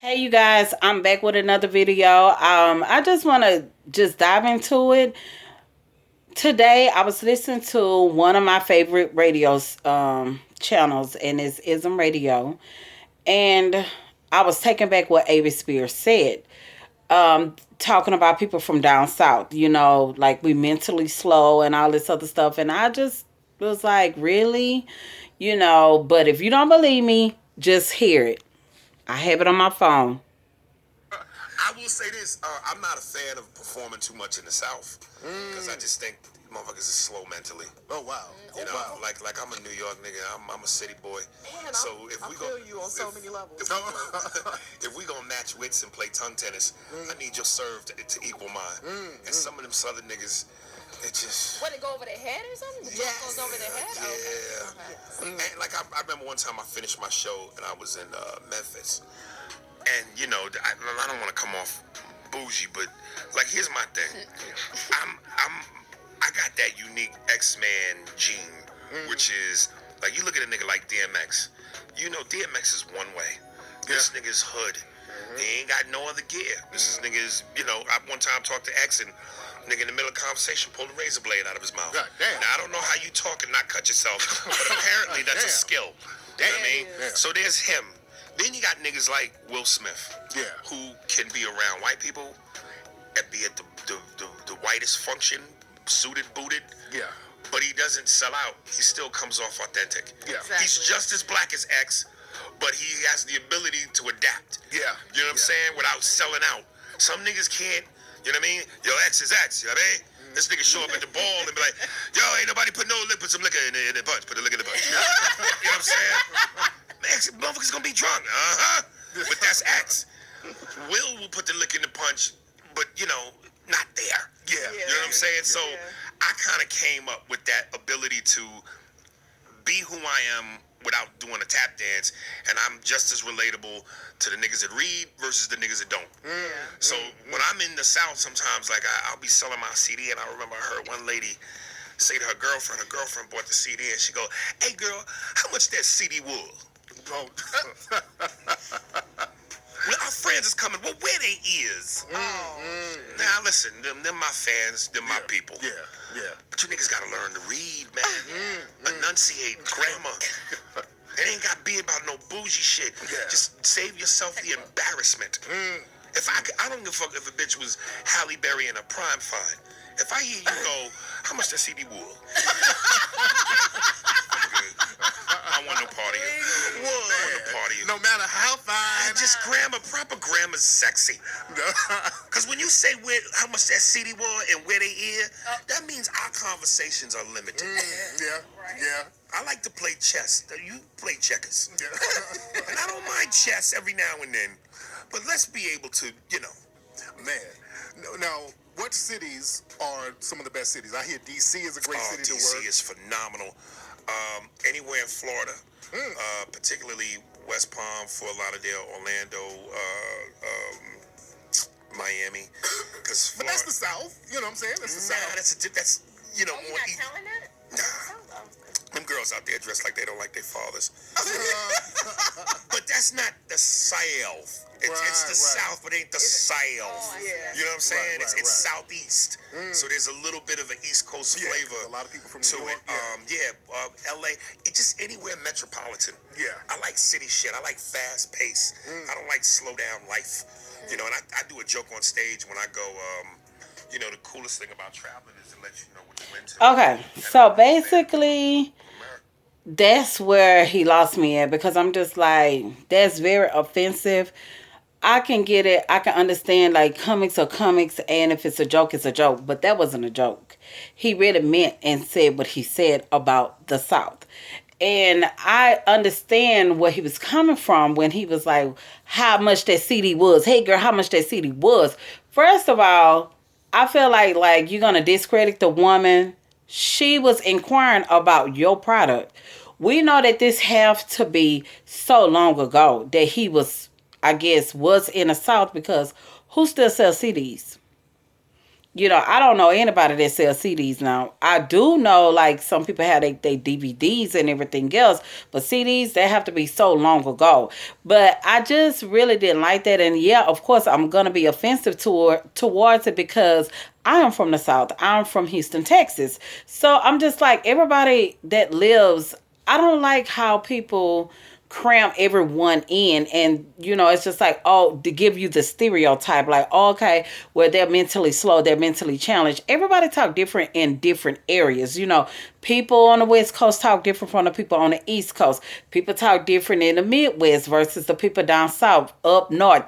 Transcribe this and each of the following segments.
Hey you guys, I'm back with another video. I just want to just dive into it. Today I was listening to one of my favorite radios channels, and it's IZM Radio, and I was taken back what Aries Spears said. Talking about people from down south, like we mentally slow and all this other stuff, and I just was like, really? But if you don't believe me, just hear it. I have it on my phone. I will say this: I'm not a fan of performing too much in the South because I just think motherfuckers is slow mentally. Oh wow! Like I'm a New York nigga. I'm a city boy. Man, So if I we feel go, you on so many levels. if we gonna match wits and play tongue tennis, I need your serve to equal mine. And some of them Southern niggas, it just. What, it go over their head or something? The yes. Goes over their head? Yeah. Okay. And like I remember one time I finished my show and I was in Memphis. And I don't want to come off bougie, but like here's my thing. I got that unique X-Man gene, which is like you look at a nigga like DMX. DMX is one way. This nigga's hood. He ain't got no other gear. This is niggas. I one time talked to X and nigga in the middle of conversation pulled a razor blade out of his mouth. God damn. Now I don't know how you talk and not cut yourself, but apparently that's a skill. You know what I mean? Yeah. So there's him. Then you got niggas like Will Smith, who can be around white people and be at the whitest function, suited, booted. Yeah. But he doesn't sell out. He still comes off authentic. Yeah. Exactly. He's just as black as X, but he has the ability to adapt. Yeah. You know what I'm saying? Without selling out. Some niggas can't, you know what I mean? Yo, X is X, you know what I mean? This nigga show up at the ball and be like, yo, ain't nobody put put some liquor in the punch. Put the liquor in the punch. You know what I'm saying? X, motherfucker's gonna be drunk. But that's X. Will put the lick in the punch, but not there. Yeah. You know what I'm saying? So I kind of came up with that ability to be who I am without doing a tap dance, and I'm just as relatable to the niggas that read versus the niggas that don't. So when I'm in the South, sometimes like I'll be selling my CD, and I remember I heard one lady say to her girlfriend bought the CD, and she go, "Hey girl, how much that CD was?" Oh. Well, our friends is coming. Well, where they is? Now listen, them my fans, them my people. Yeah. But you niggas gotta learn to read, man. Enunciate grammar. It ain't gotta be about no bougie shit. Yeah. Just save yourself the embarrassment. If I don't give a fuck if a bitch was Halle Berry in a prime fine. If I hear you go, how much that CD wool? I want no part of you. I want no part of you. No matter how fine. Just proper grammar's sexy. Because when you say how much that CD was and where they is, that means our conversations are limited. Yeah. I like to play chess. You play checkers. Yeah. And I don't mind chess every now and then. But let's be able to, Man. Now, what cities are some of the best cities? I hear D.C. is a great city to work. D.C. is phenomenal. Anywhere in Florida, particularly West Palm, Fort Lauderdale, Orlando, Miami. But that's the South. You know what I'm saying? That's the South. That's You're more not telling that? Nah. Them girls out there dressed like they don't like their fathers. But that's not the South. It's the South, but ain't the South. Yeah. You know what I'm saying? Right. It's Southeast. So there's a little bit of an East Coast flavor. A lot of people from to New York. it. LA. It's just anywhere metropolitan. Yeah. I like city shit. I like fast pace. I don't like slow down life. And I do a joke on stage when I go, the coolest thing about traveling is to let you know what you into. Okay, so basically, that's where he lost me at, because I'm just like, that's very offensive. I can get it. I can understand, like, comics are comics, and if it's a joke, it's a joke. But that wasn't a joke. He really meant and said what he said about the South. And I understand where he was coming from when he was like, how much that CD was. Hey, girl, how much that CD was. First of all, I feel like you're going to discredit the woman. She was inquiring about your product. We know that this have to be so long ago that he was, I guess, was in the South, because who still sells CDs? I don't know anybody that sells CDs now. I do know like some people have they DVDs and everything else, but CDs they have to be so long ago. But I just really didn't like that, and yeah, of course I'm gonna be offensive towards it because I am from the South. I'm from Houston, Texas. So I'm just like everybody that lives. I don't like how people cram everyone in, and it's just like, oh, to give you the stereotype like, oh, okay, well, they're mentally slow, they're mentally challenged. Everybody talk different in different areas. People on the West Coast talk different from the people on the East Coast. People talk different in the Midwest versus the people down south, up north.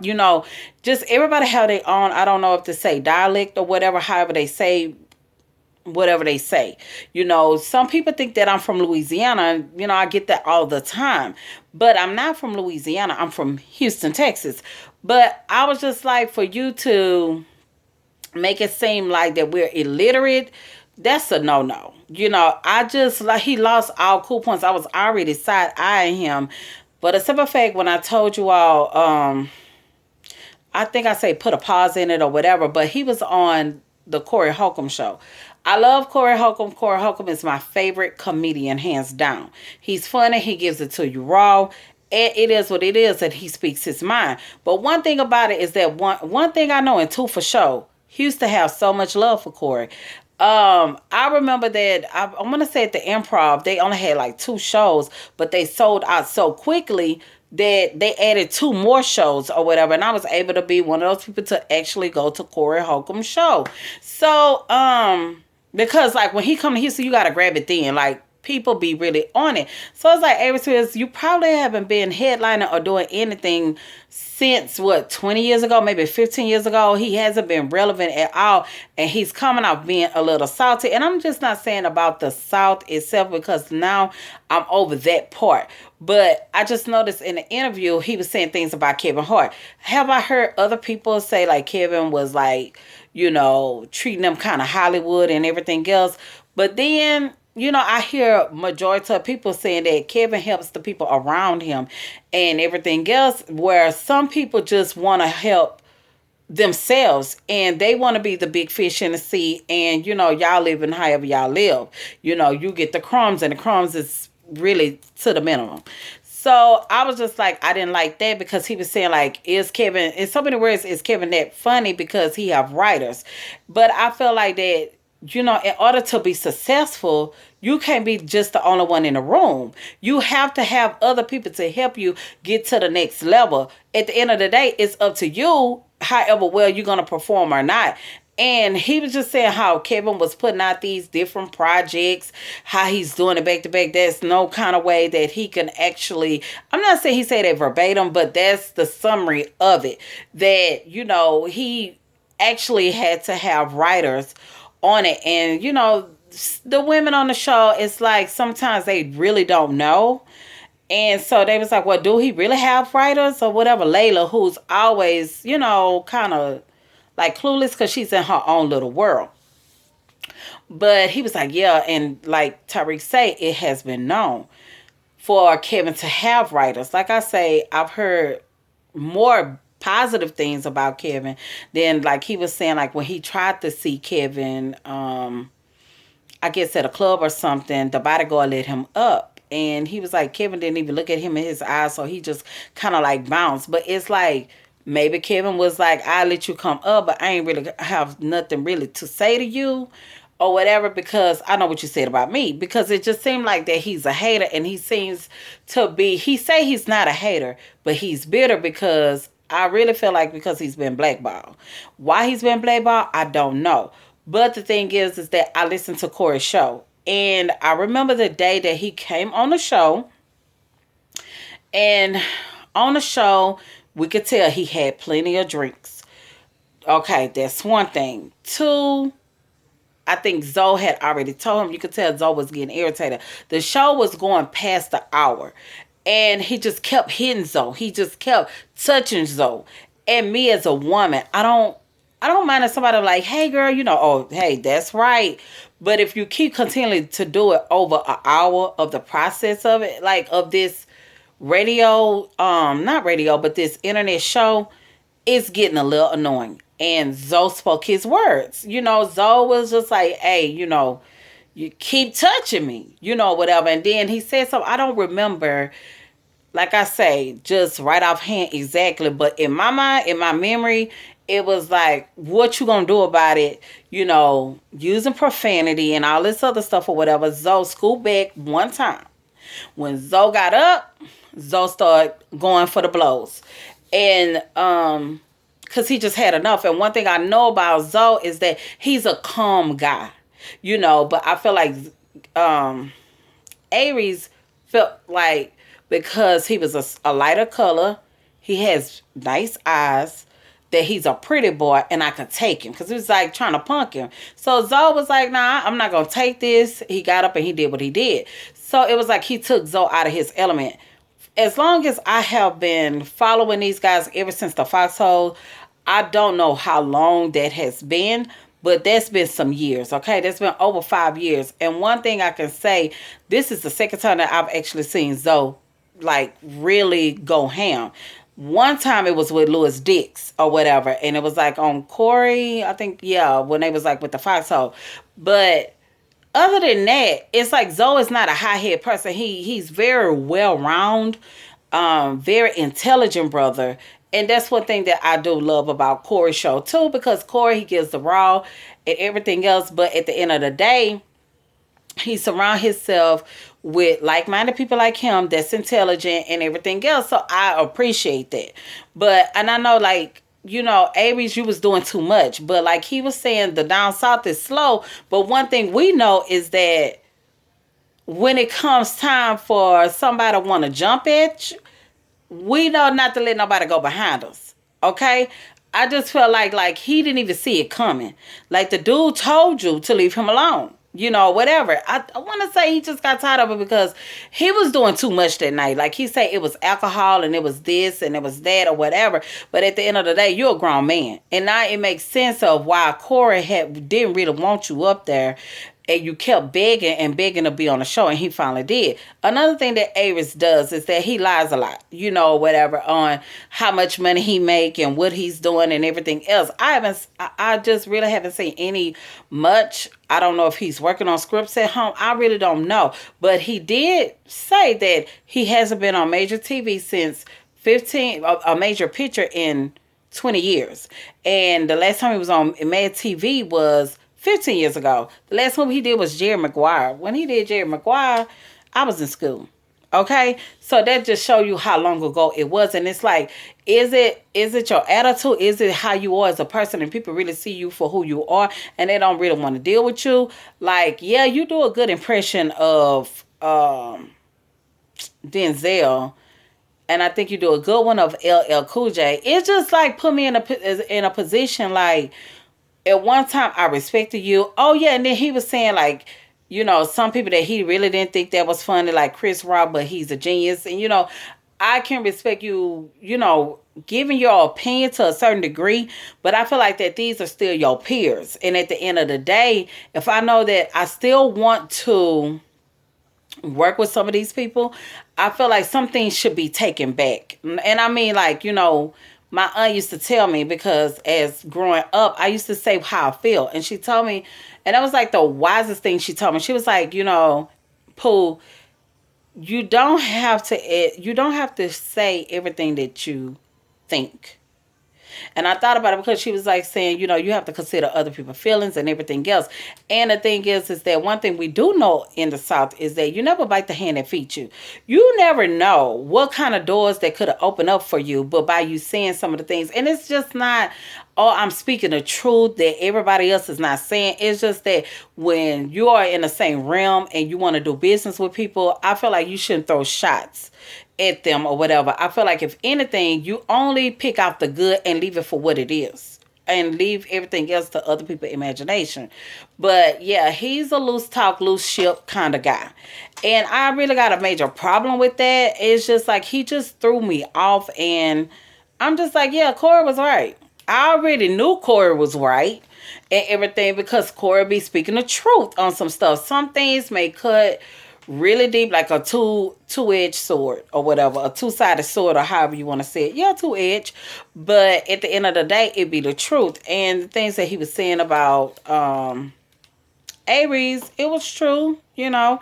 Just everybody have their own, I don't know if to say dialect or whatever, however they say whatever they say. Some people think that I'm from Louisiana. I get that all the time. But I'm not from Louisiana. I'm from Houston, Texas. But I was just like, for you to make it seem like that we're illiterate, that's a no-no. I just, like, he lost all cool points. I was already side-eyeing him. But a simple fact, when I told you all, I think I say put a pause in it or whatever, but he was on the Corey Holcomb show. I love Corey Holcomb. Corey Holcomb is my favorite comedian, hands down. He's funny. He gives it to you raw. And it is what it is, and he speaks his mind. But one thing about it is that one thing I know, and two for sure, he used to have so much love for Corey. I remember that I'm gonna say at the Improv, they only had like 2 shows, but they sold out so quickly that they added 2 more shows or whatever, and I was able to be one of those people to actually go to Corey Holcomb's show. So, because like when he come to Houston, you gotta grab it then. Like people be really on it. So it's like Aries Spears, you probably haven't been headlining or doing anything since what, 20 years ago, maybe 15 years ago. He hasn't been relevant at all, and he's coming off being a little salty. And I'm just not saying about the South itself because now I'm over that part. But I just noticed in the interview he was saying things about Kevin Hart. Have I heard other people say like Kevin was like, treating them kind of Hollywood and everything else? But then I hear majority of people saying that Kevin helps the people around him and everything else, where some people just want to help themselves and they want to be the big fish in the sea, and y'all living however y'all live. You get the crumbs, and the crumbs is really to the minimum. So I was just like, I didn't like that because he was saying like, is Kevin, in so many words, is Kevin that funny because he have writers? But I feel like that, in order to be successful, you can't be just the only one in the room. You have to have other people to help you get to the next level. At the end of the day, it's up to you, however well you're going to perform or not. And he was just saying how Kevin was putting out these different projects, how he's doing it back to back. There's no kind of way that he can actually, I'm not saying he said it verbatim, but that's the summary of it. That, he actually had to have writers on it. And, the women on the show, it's like sometimes they really don't know. And so they was like, well, do he really have writers or whatever? Layla, who's always, kind of like clueless because she's in her own little world. But he was like, yeah, and like Tariq say, it has been known for Kevin to have writers. Like I say, I've heard more positive things about Kevin than like he was saying, like when he tried to see Kevin, I guess at a club or something, the bodyguard let him up. And he was like, Kevin didn't even look at him in his eyes, so he just kind of like bounced. But it's like, maybe Kevin was like, I'll let you come up, but I ain't really have nothing really to say to you or whatever, because I know what you said about me. Because it just seemed like that he's a hater, and he seems to be, he say he's not a hater, but he's bitter because I really feel like because he's been blackballed. Why he's been blackballed, I don't know. But the thing is that I listened to Corey's show. And I remember the day that he came on the show. And on the show, we could tell he had plenty of drinks. Okay, that's one thing. Two, I think Zoe had already told him. You could tell Zoe was getting irritated. The show was going past the hour. And he just kept hitting Zoe. He just kept touching Zoe. And me as a woman, I don't mind if somebody like, hey girl, oh, hey, that's right. But if you keep continuing to do it over an hour of the process of it, like of this radio, not radio, but this internet show, it's getting a little annoying. and Zoe spoke his words. Zoe was just like, hey, you keep touching me, whatever. And then he said something. I don't remember, like I say, just right offhand exactly. But in my mind, in my memory, it was like, what you gonna do about it? Using profanity and all this other stuff or whatever. Zoe scooped back one time. When Zoe got up, Zoe started going for the blows. And because he just had enough. And one thing I know about Zoe is that he's a calm guy. But I feel like um Aries felt like, because he was a lighter color, he has nice eyes, that he's a pretty boy and I could take him, because he was like trying to punk him. So Zoe was like, nah, I'm not gonna take this. He got up and he did what he did. So it was like he took Zoe out of his element. As long as I have been following these guys ever since the foxhole, I don't know how long that has been, but that's been some years, okay? That's been over 5 years. And one thing I can say, this is the second time that I've actually seen Zoe, like, really go ham. One time it was with Louis Dix or whatever, and it was like on Corey, I think, yeah, when they was like with the foxhole. But other than that, it's like Zoe is not a high-head person. He's very well-rounded, very intelligent brother. And that's one thing that I do love about Corey's show too, because Corey, he gives the raw and everything else. But at the end of the day, he surrounds himself with like-minded people like him that's intelligent and everything else. So I appreciate that. And I know, like, Aries, you was doing too much. But like he was saying, the down south is slow. But one thing we know is that when it comes time for somebody to want to jump at you, we know not to let nobody go behind us. Okay? I just felt like he didn't even see it coming. Like the dude told you to leave him alone. Whatever. I want to say he just got tired of it because he was doing too much that night. Like he said, it was alcohol and it was this and it was that or whatever. But at the end of the day, you're a grown man. And now it makes sense of why Corey didn't really want you up there. And you kept begging and begging to be on the show, and he finally did. Another thing that Aries does is that he lies a lot, whatever, on how much money he make and what he's doing and everything else. I just really haven't seen any much. I don't know if he's working on scripts at home. I really don't know. But he did say that he hasn't been on major TV since a major picture in 20 years. And the last time he was on Mad TV was 15 years ago. The last movie he did was Jerry Maguire. When he did Jerry Maguire, I was in school. Okay? So that just show you how long ago it was. And it's like, is it your attitude? Is it how you are as a person, and people really see you for who you are and they don't really want to deal with you? Like, yeah, you do a good impression of Denzel, and I think you do a good one of LL Cool J. It's just like put me in a position like, at one time I respected you. Oh yeah, and then he was saying like, some people that he really didn't think that was funny, like Chris Rock, but he's a genius. And I can respect you, giving your opinion to a certain degree, but I feel like that these are still your peers. And at the end of the day, if I know that I still want to work with some of these people, I feel like some things should be taken back. And I mean, like, my aunt used to tell me, because as growing up, I used to say how I feel. And she told me, and that was like the wisest thing she told me. She was like, Pooh, you don't have to say everything that you think. And I thought about it because she was like saying, you have to consider other people's feelings and everything else. And the thing is that one thing we do know in the South is that you never bite the hand that feeds you. You never know what kind of doors that could have opened up for you, but by you saying some of the things. And it's just not, oh, I'm speaking the truth that everybody else is not saying. It's just that when you are in the same realm and you want to do business with people, I feel like you shouldn't throw shots at them or whatever. I feel like if anything, you only pick out the good and leave it for what it is, and leave everything else to other people's imagination. But yeah, he's a loose talk, loose ship kind of guy. And I really got a major problem with that. It's just like he just threw me off, and I'm just like, yeah, Corey was right. I already knew Corey was right and everything, because Corey be speaking the truth on some stuff. Some things may cut really deep, like a two-edged sword or whatever, a two-sided sword or however you want to say it. Yeah, two-edged. But at the end of the day, it be the truth. And the things that he was saying about Aries, it was true. I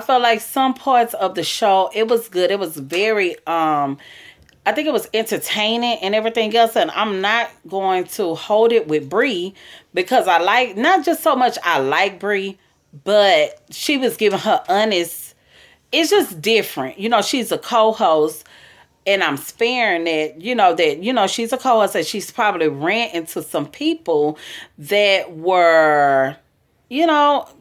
felt like some parts of the show, it was good. It was very I think it was entertaining and everything else. And I'm not going to hold it with Bree because I like, not just so much I like Bree, but she was giving her honest. It's just different. She's a co-host, and I'm sparing that. She's a co-host, and she's probably ran into some people that were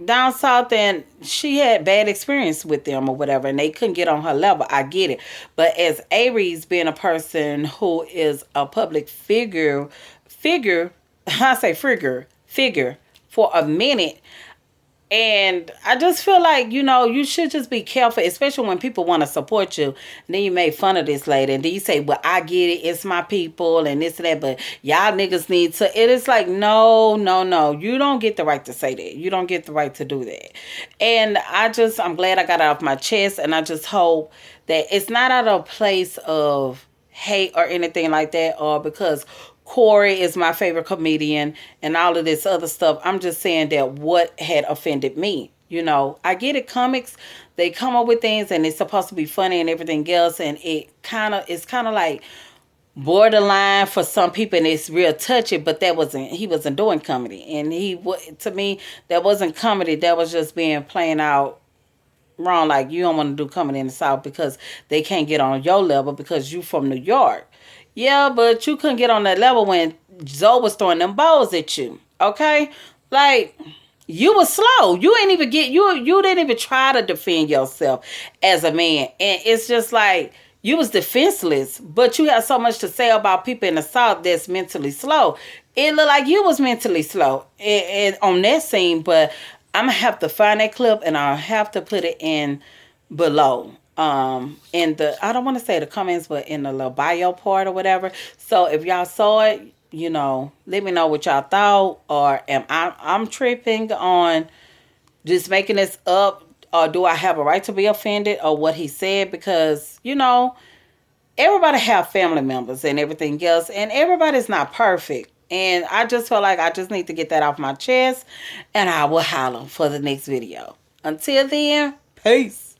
down south, and she had bad experience with them or whatever, and they couldn't get on her level. I get it. But as Aries being a person who is a public I say figure for a minute, and I just feel like, you should just be careful, especially when people want to support you. And then you make fun of this lady. And then you say, well, I get it. It's my people and this and that. But y'all niggas need to. It is like, no, no, no. You don't get the right to say that. You don't get the right to do that. And I'm glad I got it off my chest. And I just hope that it's not out of a place of hate or anything like that, or because Corey is my favorite comedian and all of this other stuff. I'm just saying that what had offended me. I get it. Comics, they come up with things and it's supposed to be funny and everything else, and it's kind of like borderline for some people, and it's real touchy. But he wasn't doing comedy, and to me, that wasn't comedy. That was just being playing out wrong. Like, you don't want to do comedy in the South because they can't get on your level because you from New York. Yeah, but you couldn't get on that level when Zoe was throwing them balls at you. Okay? Like, you were slow. You ain't even you didn't even try to defend yourself as a man. And it's just like, you was defenseless, but you had so much to say about people in the South that's mentally slow. It looked like you was mentally slow and on that scene, but I'm going to have to find that clip and I'll have to put it in below. In the, I don't want to say the comments, but in the little bio part or whatever. So if y'all saw it, let me know what y'all thought, or am I'm tripping on just making this up, or do I have a right to be offended or what he said? Because everybody have family members and everything else, and everybody's not perfect. And I just feel like I just need to get that off my chest, and I will holler for the next video. Until then, peace.